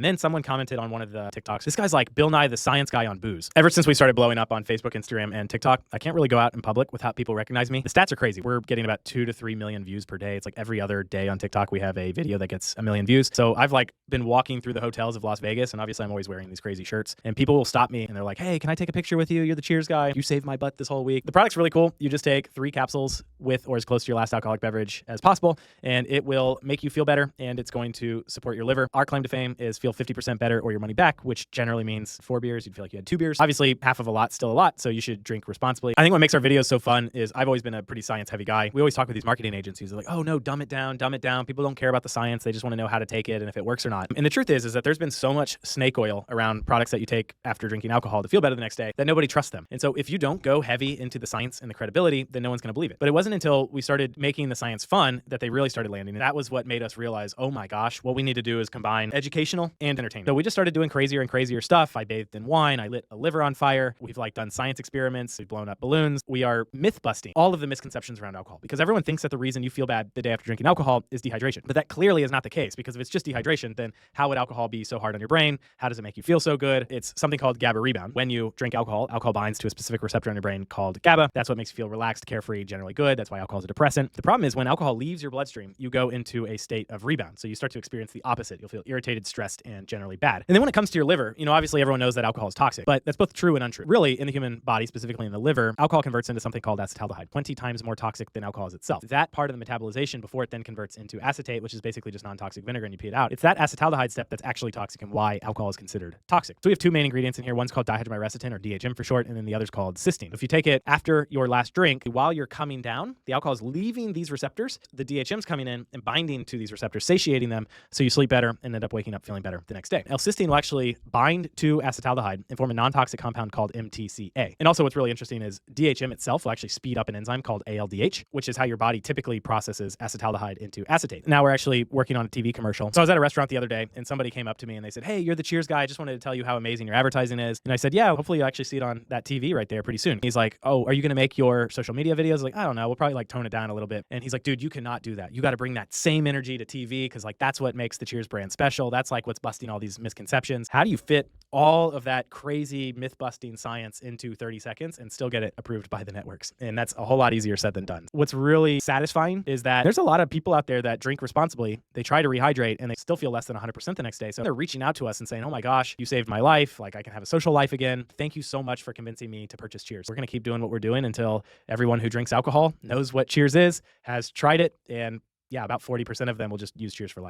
And then someone commented on one of the TikToks, this guy's like Bill Nye the Science Guy on booze. Ever since we started blowing up on Facebook, Instagram, and TikTok, I can't really go out in public without people recognize me. The stats are crazy. We're getting about 2 to 3 million views per day. It's like every other day on TikTok, we have a video that gets 1 million views. So I've like been walking through the hotels of Las Vegas, and obviously I'm always wearing these crazy shirts, and people will stop me and they're like, hey, can I take a picture with you? You're the Cheers guy. You saved my butt this whole week. The product's really cool. You just take 3 capsules with or as close to your last alcoholic beverage as possible, and it will make you feel better, and it's going to support your liver. Our claim to fame is feel 50% better or your money back, which generally means 4 beers. You'd feel like you had 2 beers. Obviously, half of a lot's still a lot, so you should drink responsibly. I think what makes our videos so fun is I've always been a pretty science-heavy guy. We always talk with these marketing agencies. They're like, oh, no, dumb it down, dumb it down. People don't care about the science. They just want to know how to take it and if it works or not. And the truth is that there's been so much snake oil around products that you take after drinking alcohol to feel better the next day that nobody trusts them. And so if you don't go heavy into the science and the credibility, then no one's going to believe it. But it wasn't until we started making the science fun that they really started landing. And that was what made us realize, oh my gosh, what we need to do is combine educational and entertainment. So we just started doing crazier and crazier stuff. I bathed in wine. I lit a liver on fire. We've like done science experiments. We've blown up balloons. We are myth busting all of the misconceptions around alcohol, because everyone thinks that the reason you feel bad the day after drinking alcohol is dehydration. But that clearly is not the case, because if it's just dehydration, then how would alcohol be so hard on your brain? How does it make you feel so good? It's something called GABA rebound. When you drink alcohol, alcohol binds to a specific receptor on your brain called GABA. That's what makes you feel relaxed, carefree, generally good. That's why alcohol is a depressant. The problem is when alcohol leaves your bloodstream, you go into a state of rebound. So you start to experience the opposite. You'll feel irritated, stressed, and generally bad. And then when it comes to your liver, obviously everyone knows that alcohol is toxic, but that's both true and untrue. Really, in the human body, specifically in the liver, alcohol converts into something called acetaldehyde, 20 times more toxic than alcohol is itself. That part of the metabolization before it then converts into acetate, which is basically just non-toxic vinegar, and you pee it out. It's that acetaldehyde step that's actually toxic and why alcohol is considered toxic. So we have 2 main ingredients in here. One's called dihydromyrecetin, or DHM for short, and then the other's called cysteine. If you take it after your last drink, while you're coming down, the alcohol is leaving these receptors, the DHM's coming in and binding to these receptors, satiating them, so you sleep better and end up waking up feeling better the next day. L-cysteine will actually bind to acetaldehyde and form a non-toxic compound called MTCA. And also what's really interesting is DHM itself will actually speed up an enzyme called ALDH, which is how your body typically processes acetaldehyde into acetate. Now we're actually working on a TV commercial. So I was at a restaurant the other day and somebody came up to me and they said, hey, you're the Cheers guy. I just wanted to tell you how amazing your advertising is. And I said, yeah, hopefully you'll actually see it on that TV right there pretty soon. He's like, oh, are you going to make your social media videos? I was like, I don't know. We'll probably like tone it down a little bit. And he's like, dude, you cannot do that. You got to bring that same energy to TV, because like that's what makes the Cheers brand special. That's like what's busting all these misconceptions. How do you fit all of that crazy myth-busting science into 30 seconds and still get it approved by the networks? And that's a whole lot easier said than done. What's really satisfying is that there's a lot of people out there that drink responsibly. They try to rehydrate and they still feel less than 100% the next day. So they're reaching out to us and saying, oh my gosh, you saved my life. Like I can have a social life again. Thank you so much for convincing me to purchase Cheers. We're going to keep doing what we're doing until everyone who drinks alcohol knows what Cheers is, has tried it, and yeah, about 40% of them will just use Cheers for life.